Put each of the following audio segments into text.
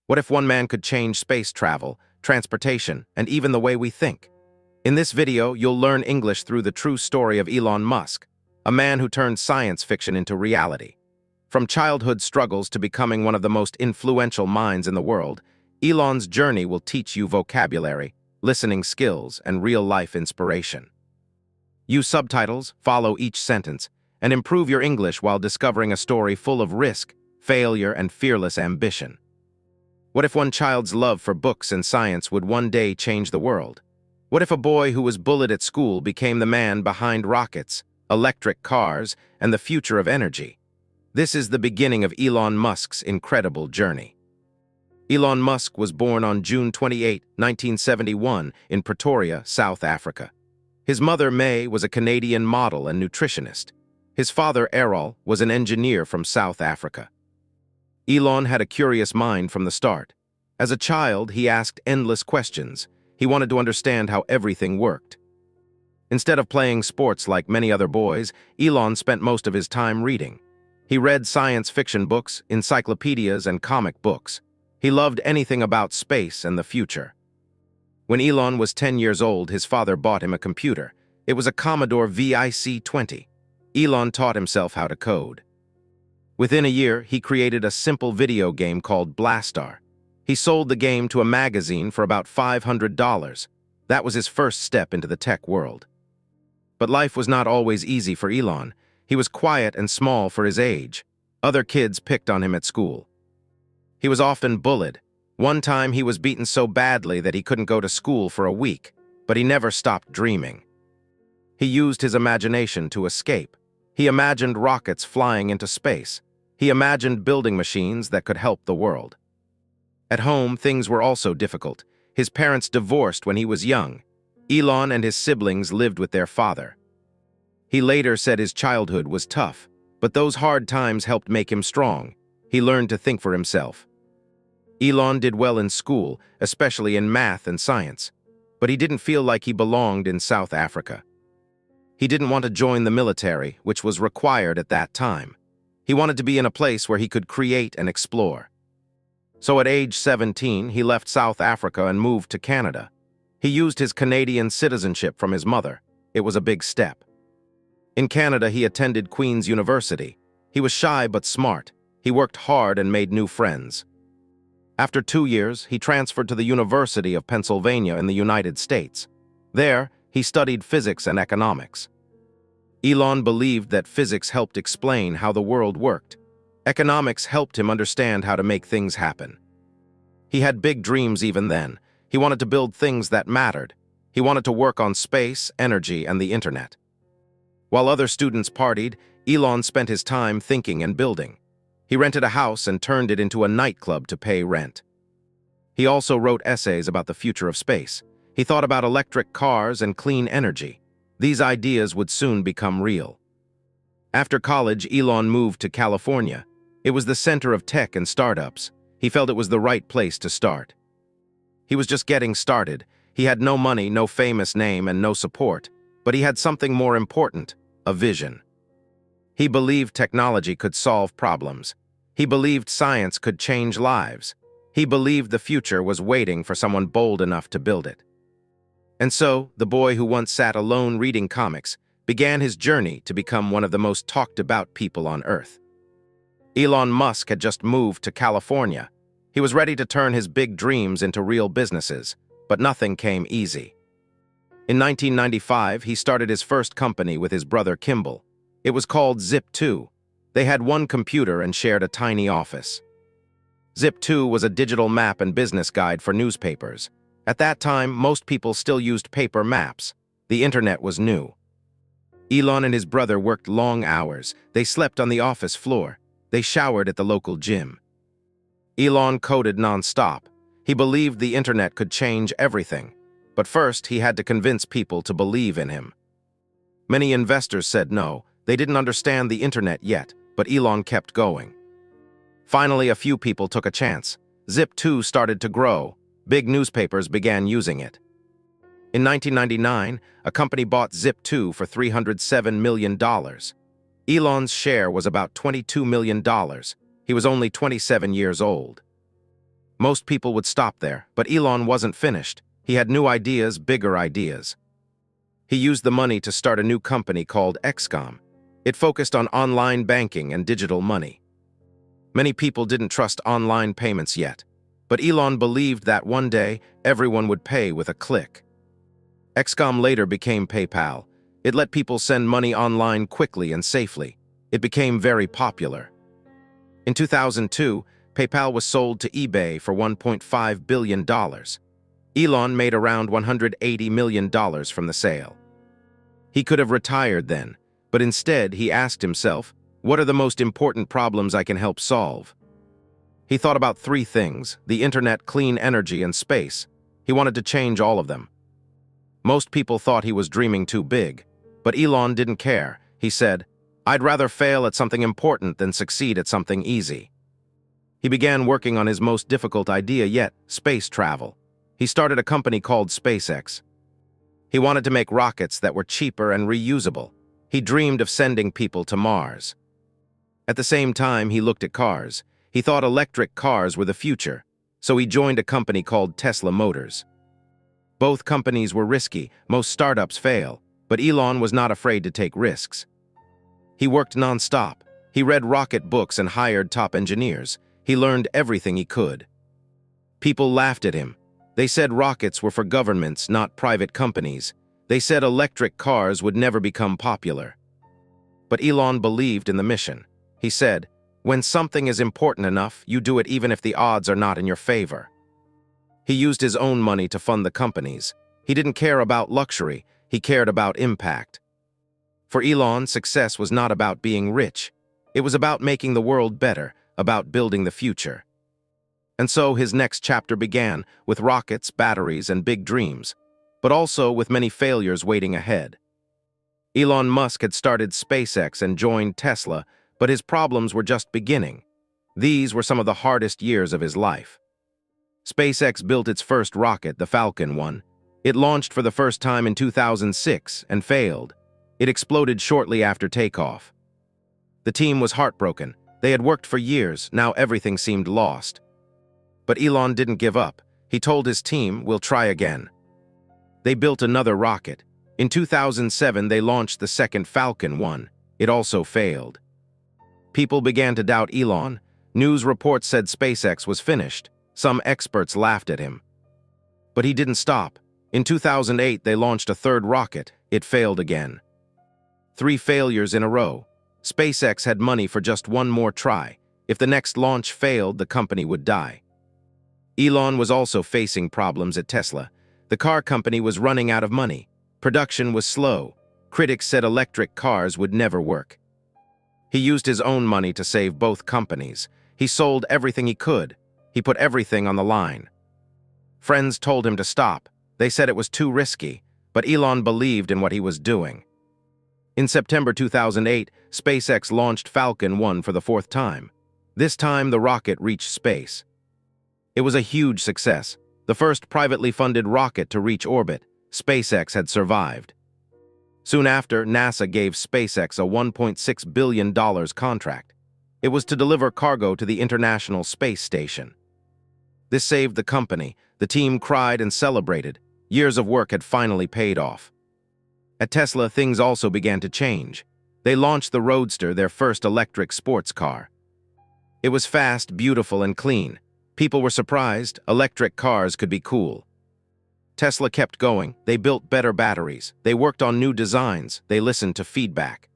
What if one man could change space travel, transportation, and even the way we think? In this video, you'll learn English through the true story of Elon Musk, a man who turned science fiction into reality. From childhood struggles to becoming one of the most influential minds in the world, Elon's journey will teach you vocabulary, listening skills, and real-life inspiration. Use subtitles, follow each sentence, and improve your English while discovering a story full of risk, failure, and fearless ambition. What if one child's love for books and science would one day change the world? What if a boy who was bullied at school became the man behind rockets, electric cars, and the future of energy? This is the beginning of Elon Musk's incredible journey. Elon Musk was born on June 28, 1971, in Pretoria, South Africa. His mother, May, was a Canadian model and nutritionist. His father, Errol, was an engineer from South Africa. Elon had a curious mind from the start. As a child, he asked endless questions. He wanted to understand how everything worked. Instead of playing sports like many other boys, Elon spent most of his time reading. He read science fiction books, encyclopedias, and comic books. He loved anything about space and the future. When Elon was 10 years old, his father bought him a computer. It was a Commodore VIC-20. Elon taught himself how to code. Within a year, he created a simple video game called Blastar. He sold the game to a magazine for about $500. That was his first step into the tech world. But life was not always easy for Elon. He was quiet and small for his age. Other kids picked on him at school. He was often bullied. One time he was beaten so badly that he couldn't go to school for a week, but he never stopped dreaming. He used his imagination to escape. He imagined rockets flying into space. He imagined building machines that could help the world. At home, things were also difficult. His parents divorced when he was young. Elon and his siblings lived with their father. He later said his childhood was tough, but those hard times helped make him strong. He learned to think for himself. Elon did well in school, especially in math and science, but he didn't feel like he belonged in South Africa. He didn't want to join the military, which was required at that time. He wanted to be in a place where he could create and explore. So at age 17, he left South Africa and moved to Canada. He used his Canadian citizenship from his mother. It was a big step. In Canada, he attended Queen's University. He was shy but smart. He worked hard and made new friends. After 2 years, he transferred to the University of Pennsylvania in the United States. There, he studied physics and economics. Elon believed that physics helped explain how the world worked. Economics helped him understand how to make things happen. He had big dreams even then. He wanted to build things that mattered. He wanted to work on space, energy, and the internet. While other students partied, Elon spent his time thinking and building. He rented a house and turned it into a nightclub to pay rent. He also wrote essays about the future of space. He thought about electric cars and clean energy. These ideas would soon become real. After college, Elon moved to California. It was the center of tech and startups. He felt it was the right place to start. He was just getting started. He had no money, no famous name, and no support. But he had something more important, a vision. He believed technology could solve problems. He believed science could change lives. He believed the future was waiting for someone bold enough to build it. And so, the boy who once sat alone reading comics began his journey to become one of the most talked-about people on Earth. Elon Musk had just moved to California. He was ready to turn his big dreams into real businesses, but nothing came easy. In 1995, he started his first company with his brother Kimball. It was called Zip2. They had one computer and shared a tiny office. Zip2 was a digital map and business guide for newspapers. At that time, most people still used paper maps. The internet was new. Elon and his brother worked long hours. They slept on the office floor. They showered at the local gym. Elon coded non-stop. He believed the internet could change everything. But first, he had to convince people to believe in him. Many investors said no. They didn't understand the internet yet, but Elon kept going. Finally, a few people took a chance. Zip2 started to grow. Big newspapers began using it. In 1999, a company bought Zip2 for $307 million. Elon's share was about $22 million. He was only 27 years old. Most people would stop there, but Elon wasn't finished. He had new ideas, bigger ideas. He used the money to start a new company called XCOM. It focused on online banking and digital money. Many people didn't trust online payments yet, but Elon believed that one day everyone would pay with a click. XCOM later became PayPal. It let people send money online quickly and safely. It became very popular. In 2002, PayPal was sold to eBay for $1.5 billion. Elon made around $180 million from the sale. He could have retired then, but instead he asked himself, what are the most important problems I can help solve? He thought about three things: the internet, clean energy, and space. He wanted to change all of them. Most people thought he was dreaming too big, but Elon didn't care. He said, I'd rather fail at something important than succeed at something easy. He began working on his most difficult idea yet, space travel. He started a company called SpaceX. He wanted to make rockets that were cheaper and reusable. He dreamed of sending people to Mars. At the same time, he looked at cars. He thought electric cars were the future, so he joined a company called Tesla Motors. Both companies were risky. Most startups fail, but Elon was not afraid to take risks. He worked non-stop. He read rocket books and hired top engineers. He learned everything he could. People laughed at him. They said rockets were for governments, not private companies. They said electric cars would never become popular. But Elon believed in the mission. He said, when something is important enough, you do it even if the odds are not in your favor. He used his own money to fund the companies. He didn't care about luxury. He cared about impact. For Elon, success was not about being rich. It was about making the world better, about building the future. And so his next chapter began, with rockets, batteries, and big dreams, but also with many failures waiting ahead. Elon Musk had started SpaceX and joined Tesla, but his problems were just beginning. These were some of the hardest years of his life. SpaceX built its first rocket, the Falcon 1. It launched for the first time in 2006 and failed. It exploded shortly after takeoff. The team was heartbroken. They had worked for years, now everything seemed lost. But Elon didn't give up. He told his team, we'll try again. They built another rocket. In 2007, they launched the second Falcon 1. It also failed. People began to doubt Elon. News reports said SpaceX was finished. Some experts laughed at him. But he didn't stop. In 2008, they launched a third rocket. It failed again. 3 failures in a row. SpaceX had money for just one more try. If the next launch failed, the company would die. Elon was also facing problems at Tesla. The car company was running out of money. Production was slow. Critics said electric cars would never work. He used his own money to save both companies. He sold everything he could. He put everything on the line. Friends told him to stop. They said it was too risky, but Elon believed in what he was doing. In September 2008, SpaceX launched Falcon 1 for the 4th time. This time, the rocket reached space. It was a huge success. The first privately funded rocket to reach orbit. SpaceX had survived. Soon after, NASA gave SpaceX a $1.6 billion contract. It was to deliver cargo to the International Space Station. This saved the company. The team cried and celebrated. Years of work had finally paid off. At Tesla, things also began to change. They launched the Roadster, their first electric sports car. It was fast, beautiful, and clean. People were surprised. Electric cars could be cool. Tesla kept going. They built better batteries. They worked on new designs. They listened to feedback.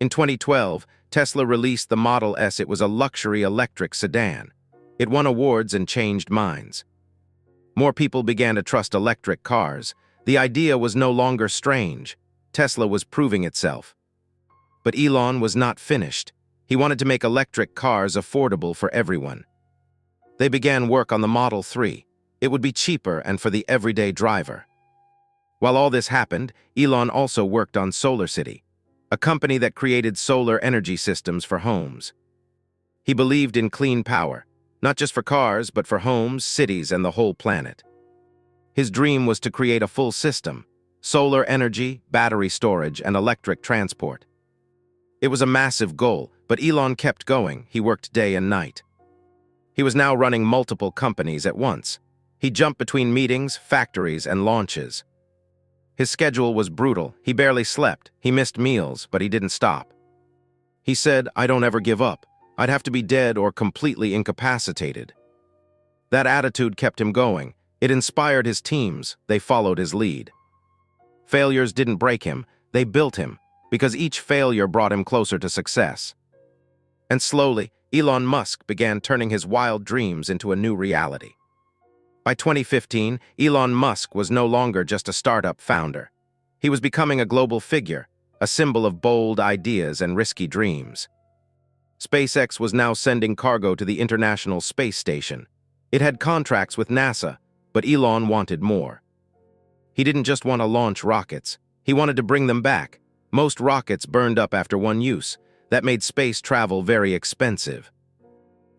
In 2012, Tesla released the Model S. It was a luxury electric sedan. It won awards and changed minds. More people began to trust electric cars. The idea was no longer strange. Tesla was proving itself. But Elon was not finished. He wanted to make electric cars affordable for everyone. They began work on the Model 3. It would be cheaper and for the everyday driver. While all this happened, Elon also worked on SolarCity, a company that created solar energy systems for homes. He believed in clean power, not just for cars, but for homes, cities, and the whole planet. His dream was to create a full system: solar energy, battery storage, and electric transport. It was a massive goal, but Elon kept going. He worked day and night. He was now running multiple companies at once. He jumped between meetings, factories, and launches. His schedule was brutal. He barely slept. He missed meals, but he didn't stop. He said, "I don't ever give up. I'd have to be dead or completely incapacitated." That attitude kept him going. It inspired his teams. They followed his lead. Failures didn't break him. They built him, because each failure brought him closer to success. And slowly, Elon Musk began turning his wild dreams into a new reality. By 2015, Elon Musk was no longer just a startup founder. He was becoming a global figure, a symbol of bold ideas and risky dreams. SpaceX was now sending cargo to the International Space Station. It had contracts with NASA, but Elon wanted more. He didn't just want to launch rockets. He wanted to bring them back. Most rockets burned up after one use. That made space travel very expensive.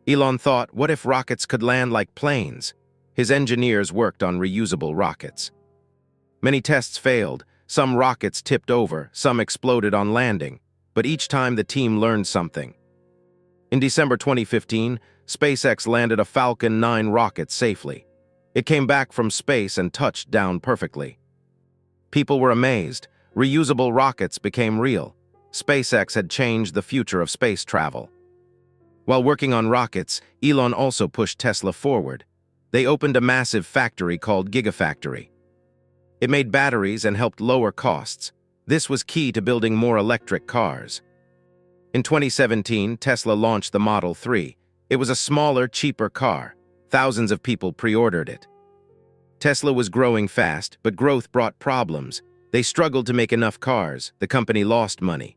Elon thought, what if rockets could land like planes? His engineers worked on reusable rockets. Many tests failed. Some rockets tipped over, some exploded on landing, but each time the team learned something. In December 2015, SpaceX landed a Falcon 9 rocket safely. It came back from space and touched down perfectly. People were amazed. Reusable rockets became real. SpaceX had changed the future of space travel. While working on rockets, Elon also pushed Tesla forward. They opened a massive factory called Gigafactory. It made batteries and helped lower costs. This was key to building more electric cars. In 2017, Tesla launched the Model 3. It was a smaller, cheaper car. Thousands of people pre-ordered it. Tesla was growing fast, but growth brought problems. They struggled to make enough cars. The company lost money.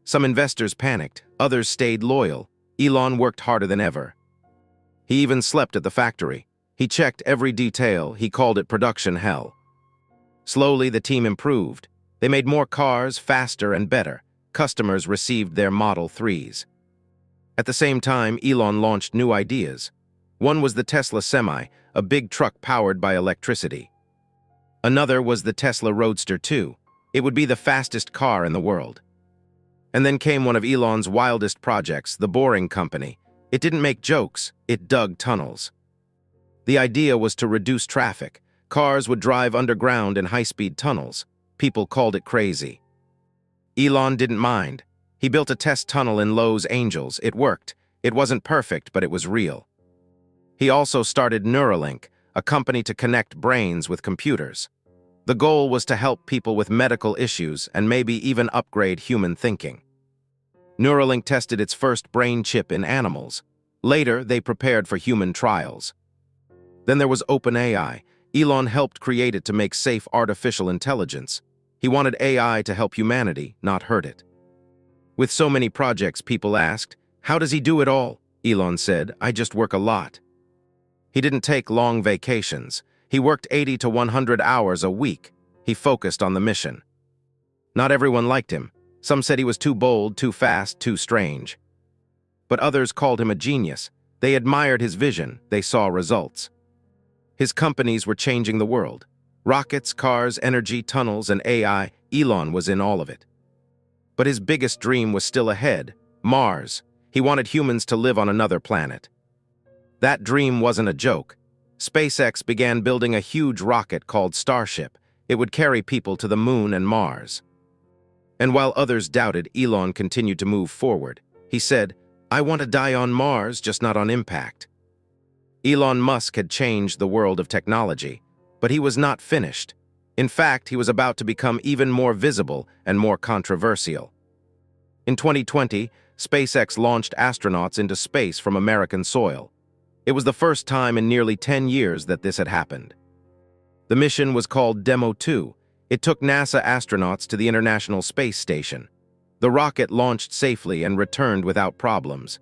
Some investors panicked. Others stayed loyal. Elon worked harder than ever. He even slept at the factory. He checked every detail. He called it production hell. Slowly, the team improved. They made more cars, faster and better. Customers received their Model 3s. At the same time, Elon launched new ideas. One was the Tesla Semi, a big truck powered by electricity. Another was the Tesla Roadster 2. It would be the fastest car in the world. And then came one of Elon's wildest projects, the Boring Company. It didn't make jokes, it dug tunnels. The idea was to reduce traffic. Cars would drive underground in high-speed tunnels. People called it crazy. Elon didn't mind. He built a test tunnel in Los Angeles. It worked. It wasn't perfect, but it was real. He also started Neuralink, a company to connect brains with computers. The goal was to help people with medical issues and maybe even upgrade human thinking. Neuralink tested its first brain chip in animals. Later, they prepared for human trials. Then there was OpenAI. Elon helped create it to make safe artificial intelligence. He wanted AI to help humanity, not hurt it. With so many projects, people asked, "How does he do it all?" Elon said, "I just work a lot." He didn't take long vacations. He worked 80 to 100 hours a week. He focused on the mission. Not everyone liked him. Some said he was too bold, too fast, too strange. But others called him a genius. They admired his vision. They saw results. His companies were changing the world. Rockets, cars, energy, tunnels, and AI, Elon was in all of it. But his biggest dream was still ahead, Mars. He wanted humans to live on another planet. That dream wasn't a joke. SpaceX began building a huge rocket called Starship. It would carry people to the Moon and Mars. And while others doubted, Elon continued to move forward. He said, "I want to die on Mars, just not on impact." Elon Musk had changed the world of technology, but he was not finished. In fact, he was about to become even more visible and more controversial. In 2020, SpaceX launched astronauts into space from American soil. It was the first time in nearly 10 years that this had happened. The mission was called Demo 2. It took NASA astronauts to the International Space Station. The rocket launched safely and returned without problems.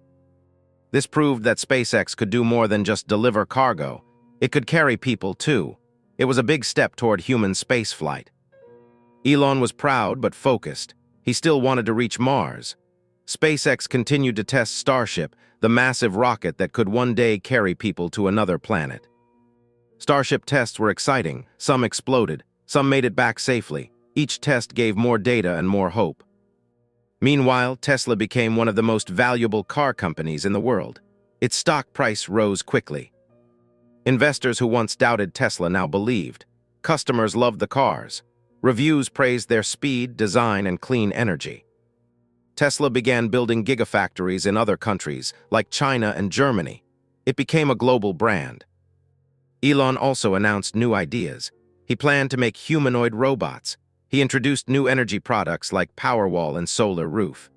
This proved that SpaceX could do more than just deliver cargo. It could carry people, too. It was a big step toward human spaceflight. Elon was proud but focused. He still wanted to reach Mars. SpaceX continued to test Starship, the massive rocket that could one day carry people to another planet. Starship tests were exciting. Some exploded. Some made it back safely. Each test gave more data and more hope. Meanwhile, Tesla became one of the most valuable car companies in the world. Its stock price rose quickly. Investors who once doubted Tesla now believed. Customers loved the cars. Reviews praised their speed, design, and clean energy. Tesla began building gigafactories in other countries, like China and Germany. It became a global brand. Elon also announced new ideas. He planned to make humanoid robots. He introduced new energy products like Powerwall and solar roof.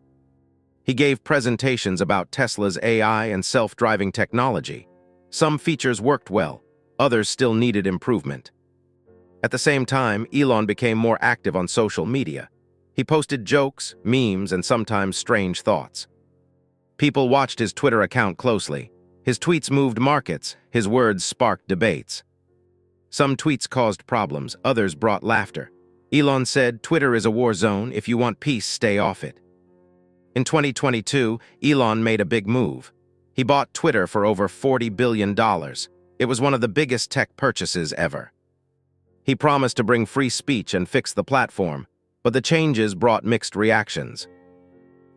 He gave presentations about Tesla's AI and self-driving technology. Some features worked well, others still needed improvement. At the same time, Elon became more active on social media. He posted jokes, memes, and sometimes strange thoughts. People watched his Twitter account closely. His tweets moved markets, his words sparked debates. Some tweets caused problems, others brought laughter. Elon said, "Twitter is a war zone. If you want peace, stay off it." In 2022, Elon made a big move. He bought Twitter for over $40 billion. It was one of the biggest tech purchases ever. He promised to bring free speech and fix the platform, but the changes brought mixed reactions.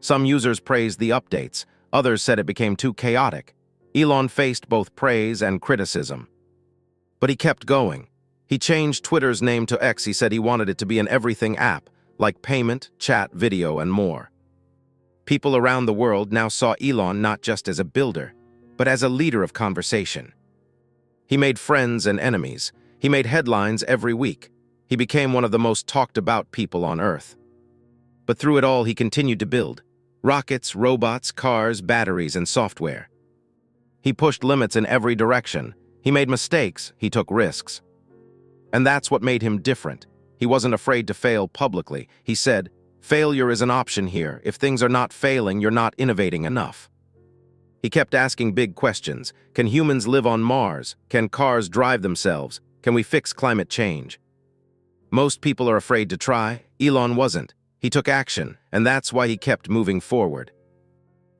Some users praised the updates, others said it became too chaotic. Elon faced both praise and criticism. But he kept going. He changed Twitter's name to X. He said he wanted it to be an everything app, like payment, chat, video, and more. People around the world now saw Elon not just as a builder, but as a leader of conversation. He made friends and enemies. He made headlines every week. He became one of the most talked about people on Earth. But through it all, he continued to build rockets, robots, cars, batteries, and software. He pushed limits in every direction. He made mistakes. He took risks. And that's what made him different. He wasn't afraid to fail publicly. He said, "Failure is an option here. If things are not failing, you're not innovating enough." He kept asking big questions. Can humans live on Mars? Can cars drive themselves? Can we fix climate change? Most people are afraid to try. Elon wasn't. He took action, and that's why he kept moving forward.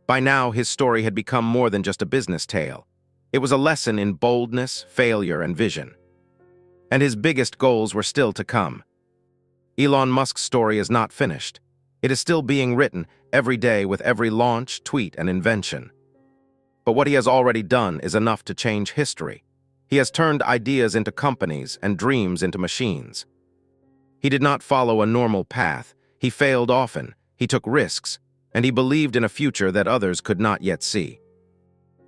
By now, his story had become more than just a business tale. It was a lesson in boldness, failure, and vision. And his biggest goals were still to come. Elon Musk's story is not finished. It is still being written every day with every launch, tweet, and invention. But what he has already done is enough to change history. He has turned ideas into companies and dreams into machines. He did not follow a normal path. He failed often, he took risks, and he believed in a future that others could not yet see.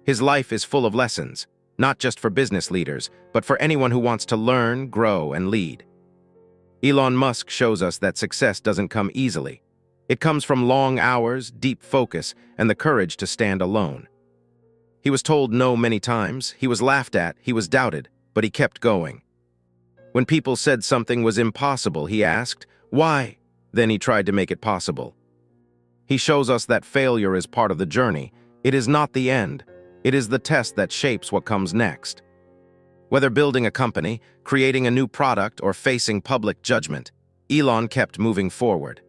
His life is full of lessons, not just for business leaders, but for anyone who wants to learn, grow, and lead. Elon Musk shows us that success doesn't come easily. It comes from long hours, deep focus, and the courage to stand alone. He was told no many times, he was laughed at, he was doubted, but he kept going. When people said something was impossible, he asked, "Why?" Then he tried to make it possible. He shows us that failure is part of the journey. It is not the end. It is the test that shapes what comes next. Whether building a company, creating a new product, or facing public judgment, Elon kept moving forward.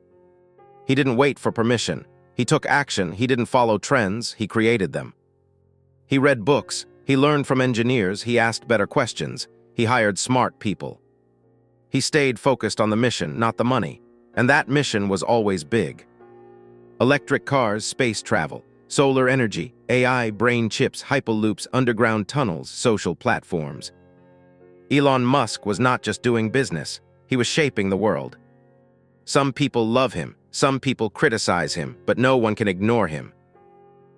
He didn't wait for permission. He took action. He didn't follow trends. He created them. He read books. He learned from engineers. He asked better questions. He hired smart people. He stayed focused on the mission, not the money. And that mission was always big. Electric cars, space travel, solar energy, AI, brain chips, hyperloops, underground tunnels, social platforms. Elon Musk was not just doing business. He was shaping the world. Some people love him. Some people criticize him, but no one can ignore him.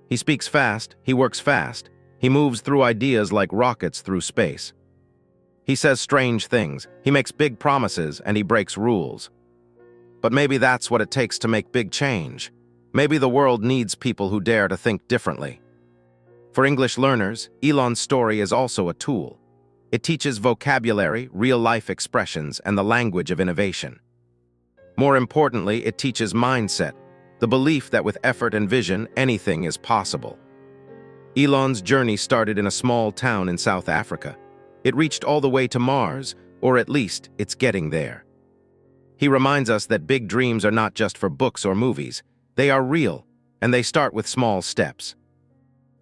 He speaks fast. He works fast. He moves through ideas like rockets through space. He says strange things. He makes big promises, and he breaks rules. But maybe that's what it takes to make big change. Maybe the world needs people who dare to think differently. For English learners, Elon's story is also a tool. It teaches vocabulary, real-life expressions, and the language of innovation. More importantly, it teaches mindset, the belief that with effort and vision, anything is possible. Elon's journey started in a small town in South Africa. It reached all the way to Mars, or at least it's getting there. He reminds us that big dreams are not just for books or movies. They are real, and they start with small steps.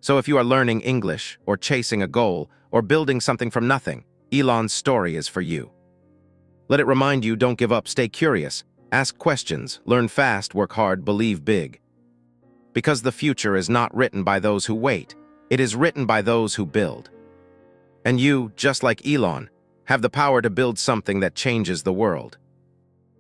So if you are learning English, or chasing a goal, or building something from nothing, Elon's story is for you. Let it remind you, don't give up, stay curious, ask questions, learn fast, work hard, believe big. Because the future is not written by those who wait. It is written by those who build. And you, just like Elon, have the power to build something that changes the world.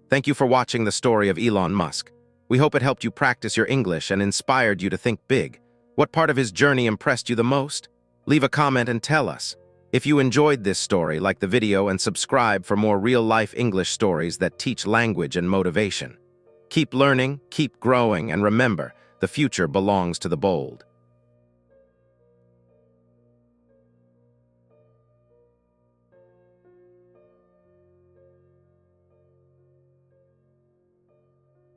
Thank you for watching the story of Elon Musk. We hope it helped you practice your English and inspired you to think big. What part of his journey impressed you the most? Leave a comment and tell us. If you enjoyed this story, like the video and subscribe for more real-life English stories that teach language and motivation. Keep learning, keep growing, and remember, the future belongs to the bold.